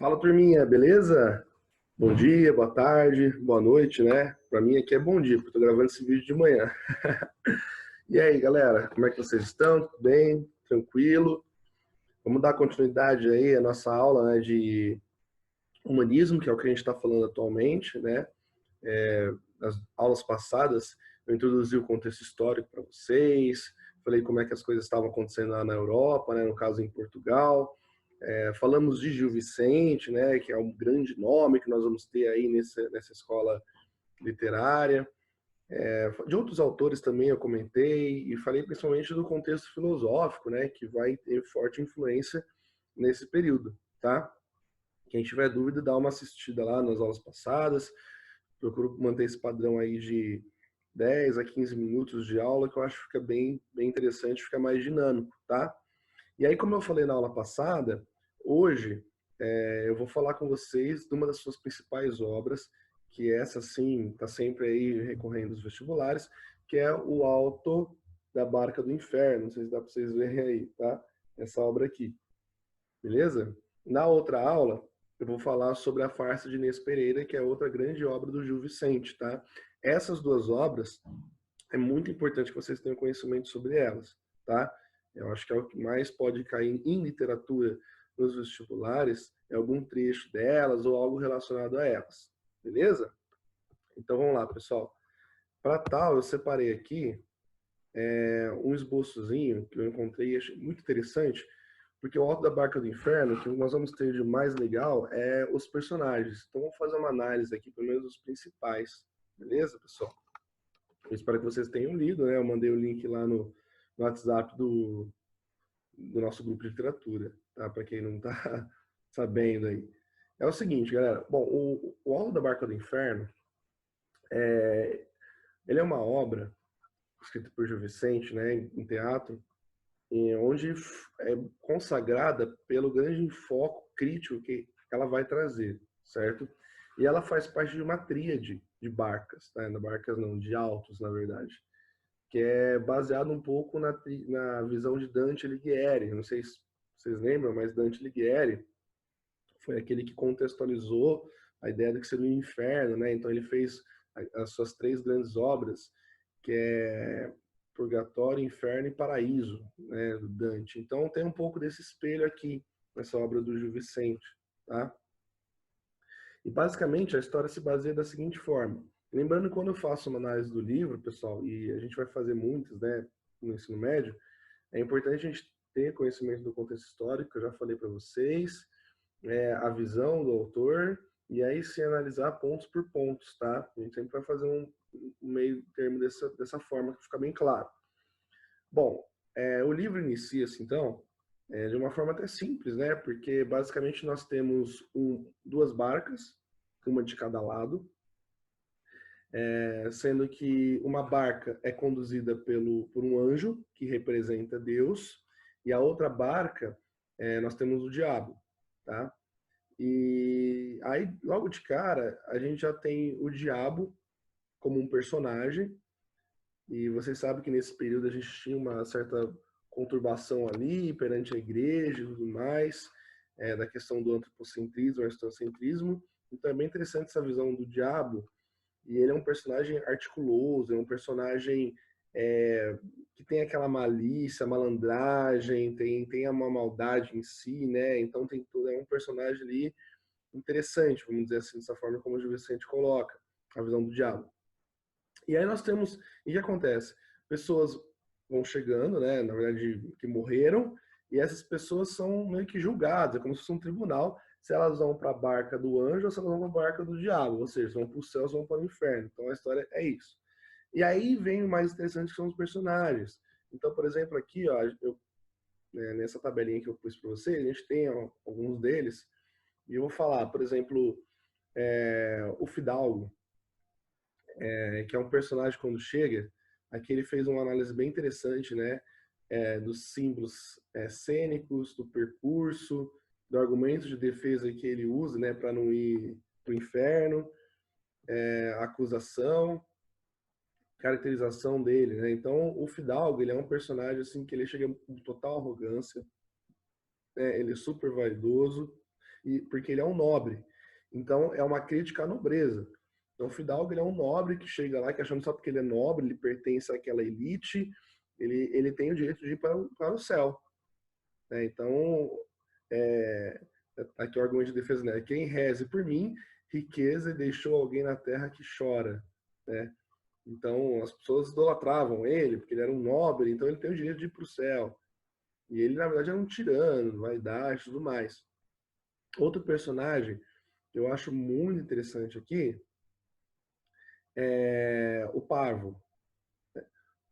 Fala, turminha, beleza? Bom dia, boa tarde, boa noite, né? Pra mim aqui é bom dia, porque eu tô gravando esse vídeo de manhã. E aí, galera, como é que vocês estão? Tudo bem? Tranquilo? Vamos dar continuidade aí à nossa aula, né, de humanismo, que é o que a gente está falando atualmente, né? Nas aulas passadas, eu introduzi o contexto histórico para vocês, falei como é que as coisas estavam acontecendo lá na Europa, né, no caso em Portugal. Falamos de Gil Vicente, né, que é um grande nome que nós vamos ter aí nessa escola literária. De outros autores também eu comentei e falei principalmente do contexto filosófico, né, que vai ter forte influência nesse período, tá? Quem tiver dúvida, dá uma assistida lá nas aulas passadas. Procuro manter esse padrão aí de 10 a 15 minutos de aula, que eu acho que fica bem interessante, fica mais dinâmico, tá? E aí, como eu falei na aula passada, hoje eu vou falar com vocês de uma das suas principais obras, que essa sim está sempre aí recorrendo aos vestibulares, que é o Alto da Barca do Inferno. Não sei se dá para vocês verem aí, tá? Essa obra aqui, beleza? Na outra aula, eu vou falar sobre a Farsa de Inês Pereira, que é outra grande obra do Gil Vicente, tá? Essas duas obras, é muito importante que vocês tenham conhecimento sobre elas, tá? Eu acho que é o que mais pode cair em literatura nos vestibulares, é algum trecho delas ou algo relacionado a elas, beleza? Então vamos lá, pessoal. Para tal, eu separei aqui um esboçozinho que eu encontrei e achei muito interessante, porque o Alto da Barca do Inferno, que nós vamos ter de mais legal, é os personagens. Então vamos fazer uma análise aqui, pelo menos os principais, beleza, pessoal? Eu espero que vocês tenham lido, né? Eu mandei o link lá no WhatsApp do nosso grupo de literatura, tá? Para quem não tá sabendo aí. É o seguinte, galera. Bom, o Alto da Barca do Inferno, ele é uma obra escrita por Gil Vicente, né, em teatro, onde é consagrada pelo grande enfoque crítico que ela vai trazer, certo? E ela faz parte de uma tríade de barcas, tá? Não, barcas não, de altos, na verdade, que é baseado um pouco na visão de Dante Alighieri. Não sei se vocês lembram, mas Dante Alighieri foi aquele que contextualizou a ideia de que seria o inferno, né? Então ele fez as suas três grandes obras, que é Purgatório, Inferno e Paraíso, né, do Dante. Então tem um pouco desse espelho aqui nessa obra do Gil Vicente, tá? E basicamente a história se baseia da seguinte forma. Lembrando que quando eu faço uma análise do livro, pessoal, e a gente vai fazer muitas, né, no ensino médio, é importante a gente ter conhecimento do contexto histórico, que eu já falei para vocês, a visão do autor, e aí se analisar pontos por pontos, tá? A gente sempre vai fazer um meio termo dessa forma, que fica bem claro. Bom, o livro inicia-se, então, de uma forma até simples, né? Porque basicamente nós temos duas barcas, uma de cada lado, sendo que uma barca é conduzida por um anjo, que representa Deus, e a outra barca, nós temos o diabo, tá? E aí, logo de cara, a gente já tem o diabo como um personagem, e vocês sabem que nesse período a gente tinha uma certa conturbação ali perante a igreja e tudo mais, da questão do antropocentrismo, aristocentrismo. Então é bem interessante essa visão do diabo, e ele é um personagem articuloso, é um personagem que tem aquela malícia, malandragem, tem uma maldade em si, né? Então tem tudo, é um personagem ali interessante, vamos dizer assim, dessa forma como o Gil Vicente coloca a visão do diabo. E aí nós temos, e o que acontece? Pessoas vão chegando, né, na verdade, que morreram, e essas pessoas são meio que julgadas, é como se fosse um tribunal, se elas vão para a barca do anjo ou se elas vão para a barca do diabo, ou seja, vão para o céu ou vão para o inferno. Então a história é isso. E aí vem o mais interessante, que são os personagens. Então, por exemplo, aqui, ó, nessa tabelinha que eu pus para vocês, a gente tem alguns deles, e eu vou falar, por exemplo, o Fidalgo, que é um personagem quando chega, aqui ele fez uma análise bem interessante, né, dos símbolos cênicos, do percurso, do argumento de defesa que ele usa, né, para não ir para o inferno, acusação, caracterização dele, né? Então o Fidalgo, ele é um personagem assim que ele chega com total arrogância, ele é super vaidoso, porque ele é um nobre. Então, é uma crítica à nobreza. Então, o fidalgo ele é um nobre que chega lá, que achando só porque ele é nobre, ele pertence àquela elite, ele tem o direito de ir para o céu. Né? Então, é, aqui o argumento de defesa, né? Quem reze por mim, riqueza e deixou alguém na terra que chora. Né? Então, as pessoas idolatravam ele, porque ele era um nobre, então ele tem o direito de ir para o céu. E ele, na verdade, era um tirano, vaidade e tudo mais. Outro personagem que eu acho muito interessante aqui é o Parvo.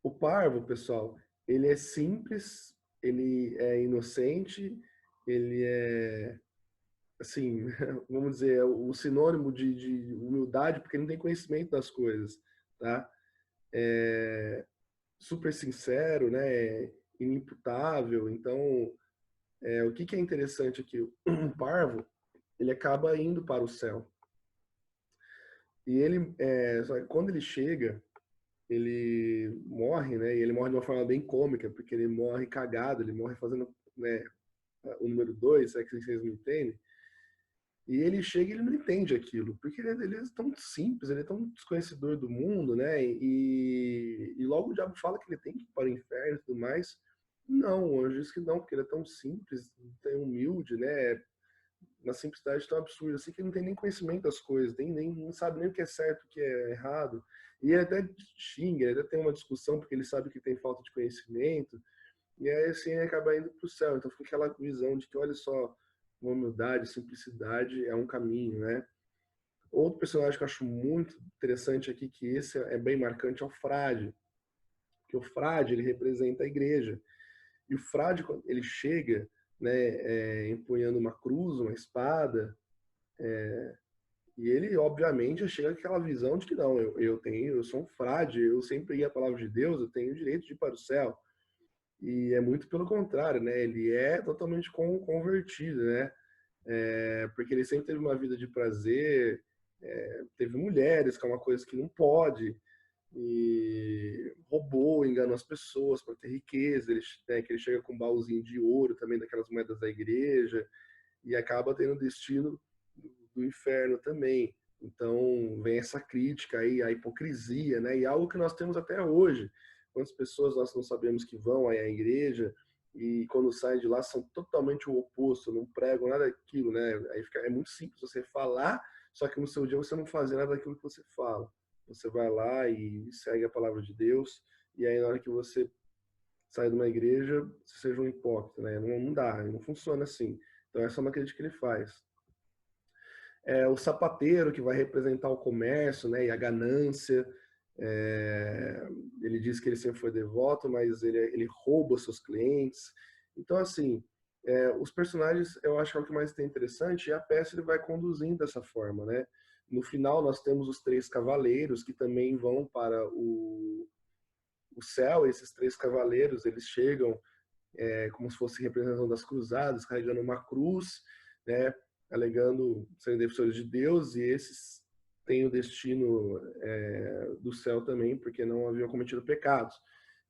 O Parvo, pessoal, ele é simples, ele é inocente, ele é, assim, vamos dizer, o sinônimo de humildade, porque ele não tem conhecimento das coisas, tá? É super sincero, né? Inimputável. Então, o que é interessante aqui? O Parvo, ele acaba indo para o céu. E ele, só que quando ele chega, ele morre, né? E ele morre de uma forma bem cômica, porque ele morre cagado, ele morre fazendo, né, o número 2, é que vocês me entendem. E ele chega e ele não entende aquilo, porque ele é tão simples, ele é tão desconhecedor do mundo, né? E logo o diabo fala que ele tem que ir para o inferno e tudo mais. Não, o anjo diz que não, porque ele é tão simples, tão humilde, né? Uma simplicidade tão absurda assim que ele não tem nem conhecimento das coisas, não sabe nem o que é certo, o que é errado. E ele até xinga, ele até tem uma discussão porque ele sabe que tem falta de conhecimento. E aí assim ele acaba indo para o céu. Então fica aquela visão de que, olha só, uma humildade, simplicidade é um caminho, né? Outro personagem que eu acho muito interessante aqui, que esse é bem marcante, é o frade. Que o frade, ele representa a igreja. E o frade, quando ele chega, né, empunhando uma cruz, uma espada, e ele, obviamente, chega com aquela visão de que não, eu sou um frade, eu sempre ia a palavra de Deus, eu tenho o direito de ir para o céu. E é muito pelo contrário, né? Ele é totalmente convertido, né? Porque ele sempre teve uma vida de prazer, teve mulheres, que é uma coisa que não pode, e roubou, enganou as pessoas para ter riqueza. Ele, né, que ele chega com um baúzinho de ouro também, daquelas moedas da igreja, e acaba tendo o destino do inferno também. Então vem essa crítica aí à hipocrisia, né? E algo que nós temos até hoje. Quantas pessoas nós não sabemos que vão aí à igreja e quando saem de lá são totalmente o oposto, não pregam nada daquilo, né? Aí fica, é muito simples você falar, só que no seu dia você não fazer nada daquilo que você fala. Você vai lá e segue a palavra de Deus, e aí na hora que você sai de uma igreja, você seja um hipócrita, né? Não dá, não funciona assim. Então essa é uma crítica que ele faz. O sapateiro, que vai representar o comércio, né, e a ganância. É, ele diz que ele sempre foi devoto, mas ele rouba seus clientes. Então, assim, os personagens, eu acho que é o que mais tem interessante, e a peça ele vai conduzindo dessa forma, né? No final, nós temos os três cavaleiros, que também vão para o céu. Esses três cavaleiros, eles chegam como se fosse representação das cruzadas, carregando uma cruz, né, alegando serem defensores de Deus, e esses têm o destino do céu também, porque não haviam cometido pecados.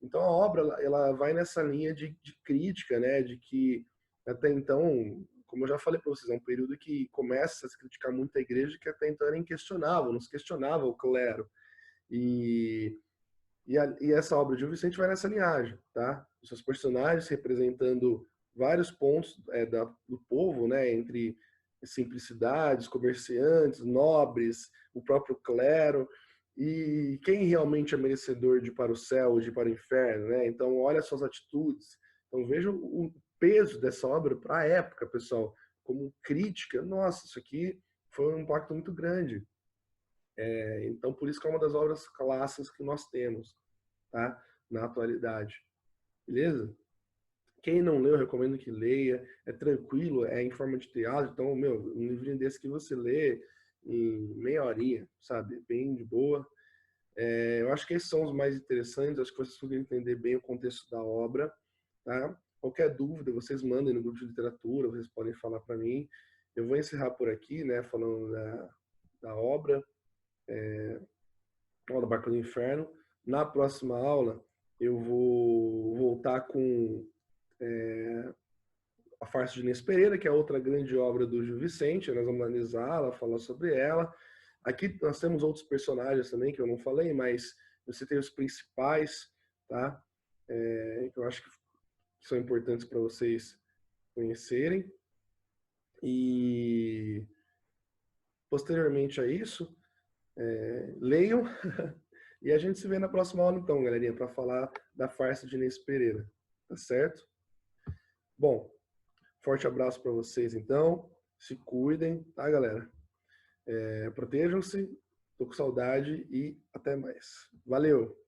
Então a obra ela vai nessa linha de crítica, né, de que até então, como eu já falei para vocês, é um período que começa a se criticar muito a igreja, que até então era inquestionável, não se questionava o clero. E e essa obra de Gil Vicente vai nessa linhagem, tá? Os seus personagens representando vários pontos do povo, né? Entre simplicidades, comerciantes, nobres, o próprio clero, e quem realmente é merecedor de ir para o céu ou de ir para o inferno, né? Então, olha suas atitudes. Então, veja o peso dessa obra para a época, pessoal, como crítica. Nossa, isso aqui foi um impacto muito grande. Então, por isso que é uma das obras clássicas que nós temos, tá? Na atualidade. Beleza? Quem não leu, eu recomendo que leia. É tranquilo, é em forma de teatro. Então, meu, um livrinho desse que você lê em meia horinha, sabe? Bem de boa. Eu acho que esses são os mais interessantes. Acho que vocês vão entender bem o contexto da obra, tá? Qualquer dúvida, vocês mandem no grupo de literatura, vocês podem falar para mim. Eu vou encerrar por aqui, né? Falando da obra. Aula Barca do Inferno. Na próxima aula, eu vou voltar com A Farsa de Inês Pereira, que é outra grande obra do Gil Vicente, nós vamos analisá-la, falar sobre ela. Aqui nós temos outros personagens também que eu não falei, mas eu citei os principais, tá? Que eu acho que são importantes para vocês conhecerem. E posteriormente a isso, leiam e a gente se vê na próxima aula então, galerinha, para falar da Farsa de Inês Pereira, tá certo? Bom, forte abraço para vocês então, se cuidem, tá, galera? Protejam-se, tô com saudade e até mais. Valeu!